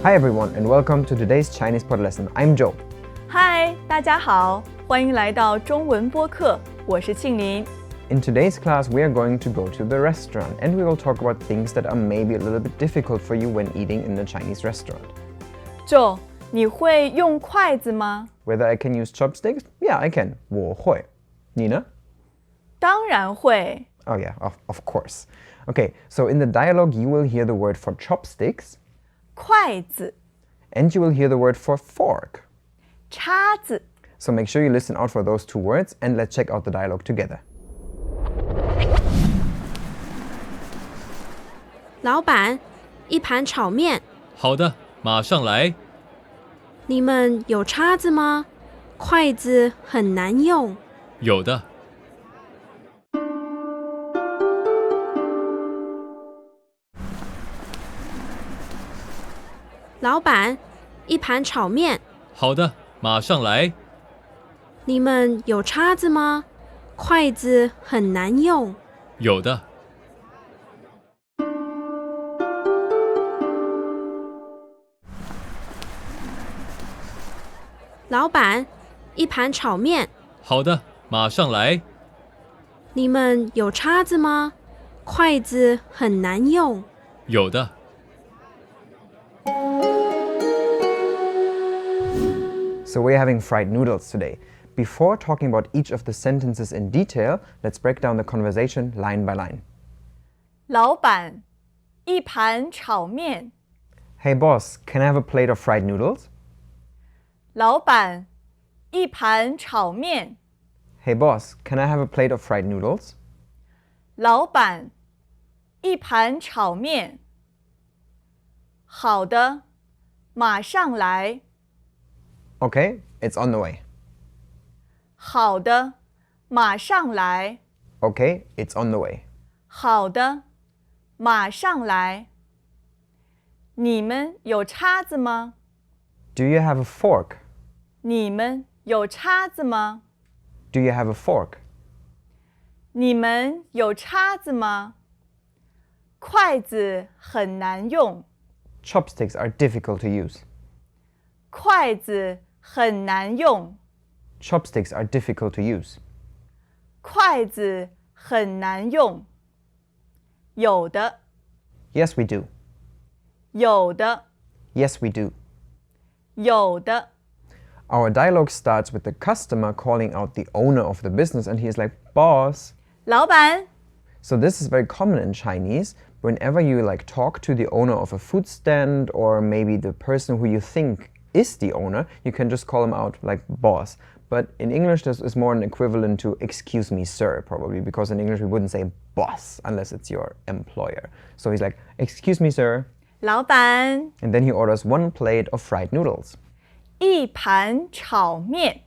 Hi everyone and welcome to today's ChinesePod lesson. I'm Joe. Hi, 大家好，欢迎来到中文播客，我是庆林。In today's class, we are going to go to the restaurant and we will talk about things that are maybe a little bit difficult for you when eating in the Chinese restaurant. Joe, 你会用筷子吗？ Whether I can use chopsticks? Yeah, I can. 我会。你呢？当然会。 Oh yeah, of course. Okay, so in the dialogue, you will hear the word for chopsticks. 筷子。 And you will hear the word for fork. 叉子。 So make sure you listen out for those two words and let's check out the dialogue together. 老板，一盘炒面。好的，马上来。你们有叉子吗？筷子很难用。有的。老板，一盘炒面。好的，马上来。你们有叉子吗？筷子很难用。有的。老板，一盘炒面。好的，马上来。你们有叉子吗？筷子很难用。有的。So we're having fried noodles today. Before talking about each of the sentences in detail, let's break down the conversation line by line. 老板，一盘炒面。 Hey boss, can I have a plate of fried noodles? 老板，一盘炒面。 Hey boss, can I have a plate of fried noodles? 老板，一盘炒面。好的，马上来。 Okay, it's on the way. 好的，马上来。 Okay, it's on the way. 好的，马上来。你们有叉子吗？ Do you have a fork? 你们有叉子吗？ Do you have a fork? 你们有叉子吗？筷子很难用。 Chopsticks are difficult to use. 筷子很难用。 Chopsticks are difficult to use. 筷子很难用。有的， Yes, we do. 有的， Yes, we do. 有的。 Our dialogue starts with the customer calling out the owner of the business and he's like, boss. 老板， So this is very common in Chinese. Whenever you talk to the owner of a food stand or maybe the person who you think is the owner, you can just call him out like boss. But in English, this is more an equivalent to excuse me, sir, probably, because in English we wouldn't say boss unless it's your employer. So he's like, excuse me, sir. 老板， And then he orders one plate of fried noodles. 一盘炒面。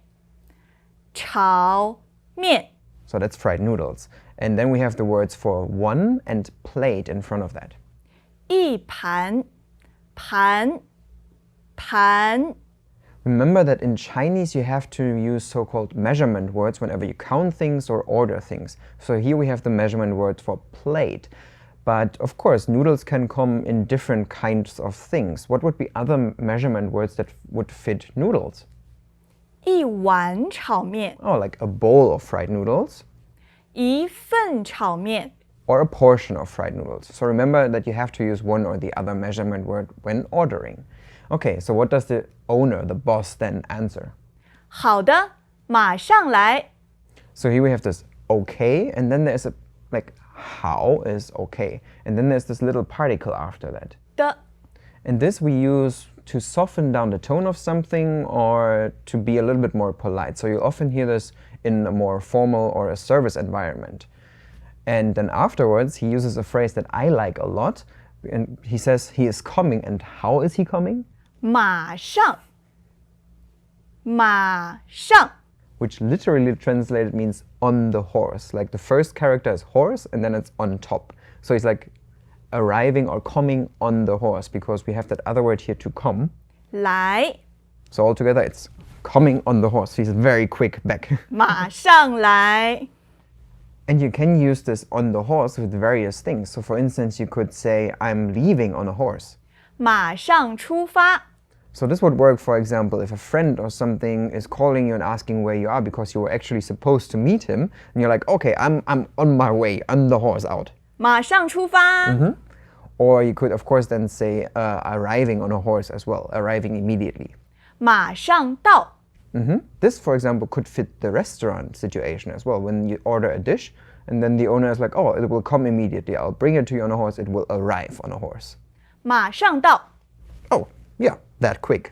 炒面。 So that's fried noodles. And then we have the words for one and plate in front of that. 一盘，盘，盘。 Remember that in Chinese you have to use so-called measurement words whenever you count things or order things. So here we have the measurement word for plate. But of course, noodles can come in different kinds of things. What would be other measurement words that would fit noodles? 一碗炒面。 Oh, like a bowl of fried noodles 一份炒面。 or a portion of fried noodles. So remember that you have to use one or the other measurement word when ordering. Okay, so what does the owner, the boss, then answer? 好的，马上来。 So here we have this okay, and then there's a how is okay. And then there's this little particle after that. 的， And this we use to soften down the tone of something or to be a little bit more polite. So you'll often hear this in a more formal or a service environment. And then afterwards, he uses a phrase that I like a lot. And he says he is coming. And how is he coming? 马上，马上。 Which literally translated means on the horse. Like the first character is horse and then it's on top. So he's like arriving or coming on the horse because we have that other word here to come. 来， So altogether it's coming on the horse. He's very quick back. 马上来。 And you can use this on the horse with various things. So for instance, you could say, I'm leaving on a horse. 马上出发。 So this would work, for example, if a friend or something is calling you and asking where you are because you were actually supposed to meet him, and you're like, okay, I'm on my way, I'm the horse out. 马上出发。 Or you could, of course, then say arriving on a horse as well, arriving immediately. 马上到。 This, for example, could fit the restaurant situation as well. When you order a dish, and then the owner is like, oh, it will come immediately. I'll bring it to you on a horse. It will arrive on a horse. 马上到。 Oh, yeah, that quick.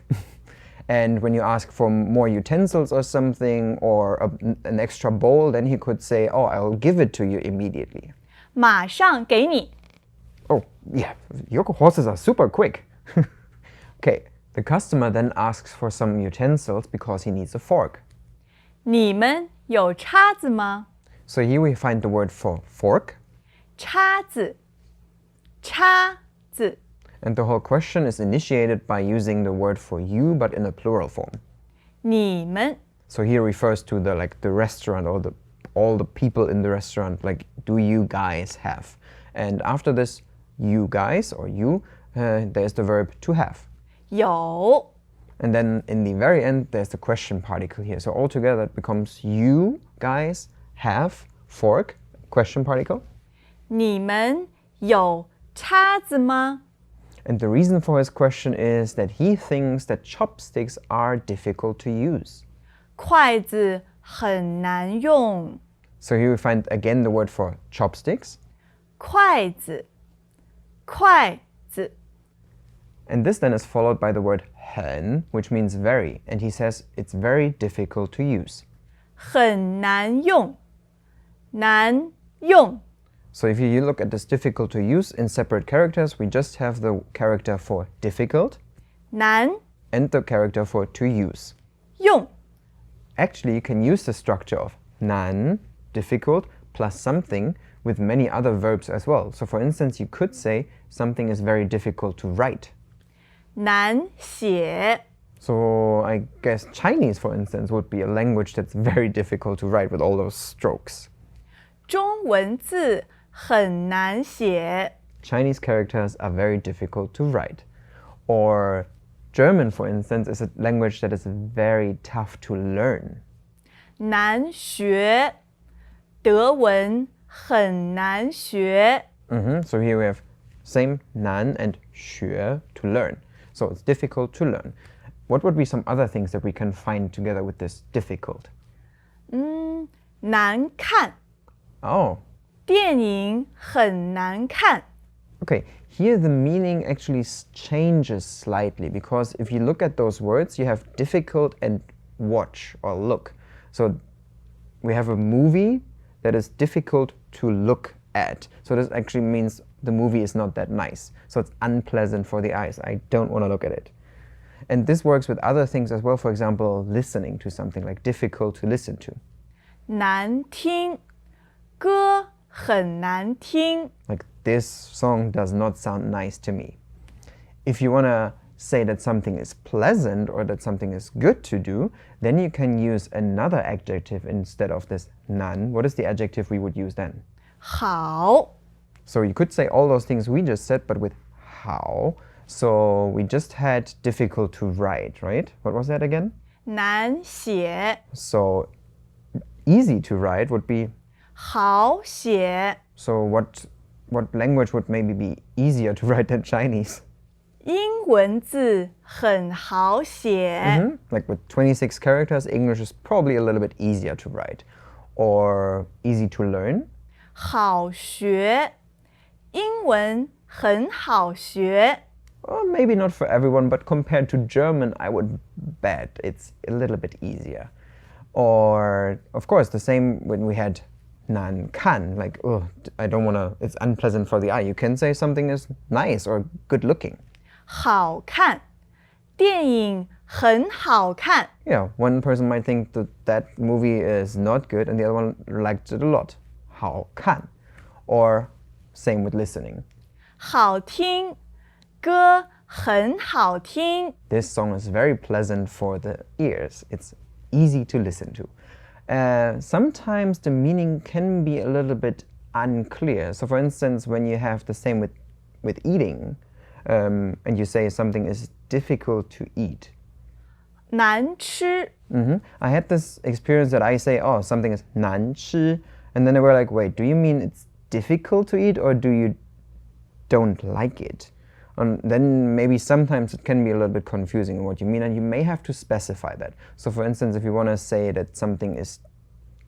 And when you ask for more utensils or something, or an extra bowl, then he could say, oh, I'll give it to you immediately. 马上给你。 Oh, yeah, your horses are super quick. Okay, the customer then asks for some utensils because he needs a fork. 你们有叉子吗？ So here we find the word for fork. 叉子。叉子。 And the whole question is initiated by using the word for you, but in a plural form. 你们。 So here refers to the restaurant or all the people in the restaurant. Like, do you guys have? And after this, you guys or you, there's the verb to have. 有。 And then in the very end, there's the question particle here. So altogether, it becomes you guys have fork, question particle. 你们有叉子吗？ And the reason for his question is that he thinks that chopsticks are difficult to use. 筷子很难用。 So here we find again the word for chopsticks. 筷子。筷子。 And this then is followed by the word 很, which means very. And he says it's very difficult to use. 很难用。难用。 So if you look at this difficult to use in separate characters, we just have the character for difficult 难 and the character for to use. 用。 Actually, you can use the structure of 难, difficult, plus something with many other verbs as well. So for instance, you could say something is very difficult to write. 难写。 So I guess Chinese, for instance, would be a language that's very difficult to write with all those strokes. 中文字很难写。 Chinese characters are very difficult to write. Or German, for instance, is a language that is very tough to learn. 难学。德文很难学。 So here we have same 难 and 学 to learn. So it's difficult to learn. What would be some other things that we can find together with this difficult? 难看。 Oh, 电影很难看。 okay. Here the meaning actually changes slightly because if you look at those words, you have difficult and watch or look. So we have a movie that is difficult to look at. So this actually means the movie is not that nice. So it's unpleasant for the eyes. I don't want to look at it. And this works with other things as well. For example, listening to something, like difficult to listen to. 难听。歌很难听。 Like, this song does not sound nice to me. If you want to say that something is pleasant or that something is good to do, then you can use another adjective instead of this 难. What is the adjective we would use then? 好。 So you could say all those things we just said, but with 好. So we just had difficult to write, right? What was that again? 难写。 So easy to write would be 好写。 So what language would maybe be easier to write than Chinese? 英文字很好写。 Like with 26 characters, English is probably a little bit easier to write. Or easy to learn. 好学。英文很好学。 Or maybe not for everyone, but compared to German, I would bet it's a little bit easier. Or, of course, the same when we had 难看, like, oh, I don't want to, it's unpleasant for the eye. You can say something is nice or good looking. 好看。电影很好看。 Yeah, one person might think that that movie is not good and the other one liked it a lot. 好看. Or same with listening. 好听。歌很好听。 This song is very pleasant for the ears. It's easy to listen to. Sometimes the meaning can be a little bit unclear. So for instance, when you have the same with eating, and you say something is difficult to eat. 难吃 I had this experience that I say, oh, something is 难吃, and then they were like, wait, do you mean it's difficult to eat or do you don't like it? And then maybe sometimes it can be a little bit confusing what you mean, and you may have to specify that. So for instance, if you want to say that something is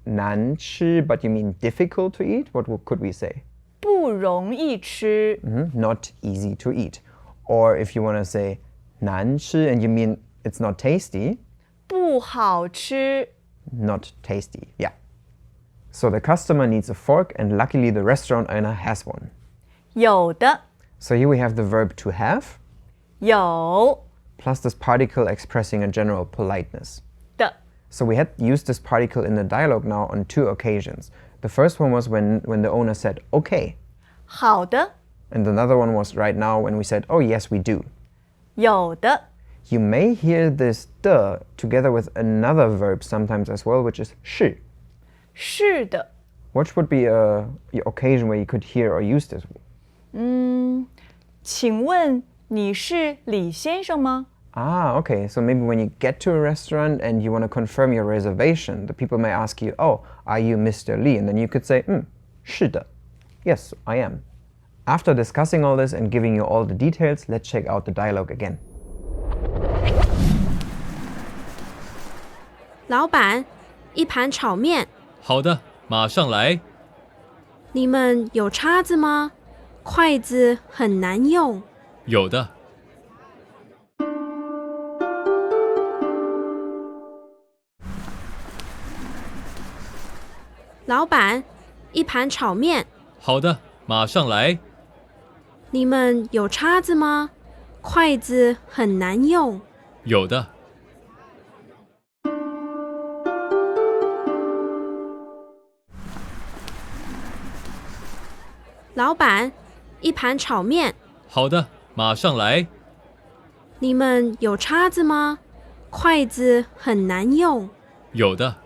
难吃 but you mean difficult to eat, what could we say? 不容易吃 Not easy to eat. Or if you want to say 难吃 and you mean it's not tasty, 不好吃 not tasty. Yeah. So the customer needs a fork, and luckily the restaurant owner has one. 有的 So here we have the verb to have, 有 plus this particle expressing a general politeness. 的 So we had used this particle in the dialogue now on 2 occasions. The first one was when the owner said, okay. 好的 And another one was right now when we said, oh yes, we do. 有的 You may hear this de together with another verb sometimes as well, which is 是. 是的 Which would be a occasion where you could hear or use this? 请问你是李先生吗 Ah, okay. So maybe when you get to a restaurant and you want to confirm your reservation, the people may ask you, oh, are you Mr. Li? And then you could say, 是的. Yes, I am. After discussing all this and giving you all the details, let's check out the dialogue again. 老板，一盘炒面。好的，马上来。你们有叉子吗？筷子很难用。有的。老板，一盘炒面。好的，马上来。你们有叉子吗？筷子很难用。有的。老板，一盘炒面。好的，马上来。你们有叉子吗？筷子很难用。有的。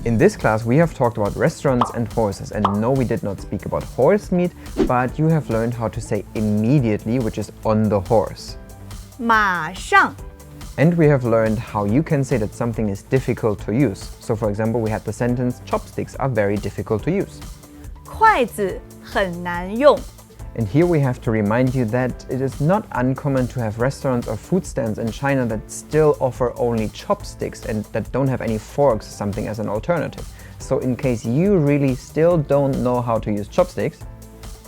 In this class, we have talked about restaurants and horses, and no, we did not speak about horse meat, but you have learned how to say immediately, which is on the horse. 马上 And we have learned how you can say that something is difficult to use. So for example, we had the sentence, chopsticks are very difficult to use. 筷子很难用 And here we have to remind you that it is not uncommon to have restaurants or food stands in China that still offer only chopsticks and that don't have any forks, something as an alternative. So in case you really still don't know how to use chopsticks,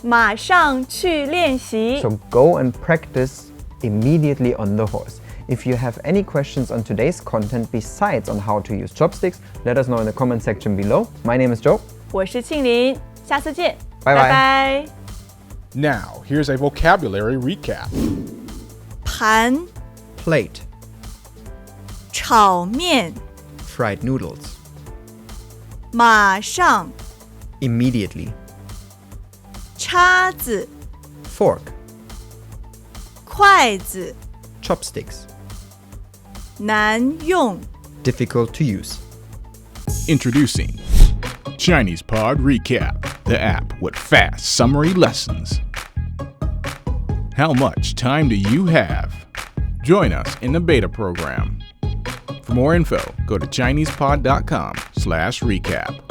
马上去练习 so go and practice immediately on the horse. If you have any questions on today's content besides on how to use chopsticks, let us know in the comment section below. My name is Joe. 我是庆林，下次见，拜拜拜。 Now, here's a vocabulary recap. 盘 Plate, 炒面 fried noodles, 马上 immediately, 叉子 fork, 筷子 chopsticks, 难用 difficult to use. Introducing ChinesePod Recap, the app with fast summary lessons. How much time do you have? Join us in the beta program. For more info, go to ChinesePod.com/recap.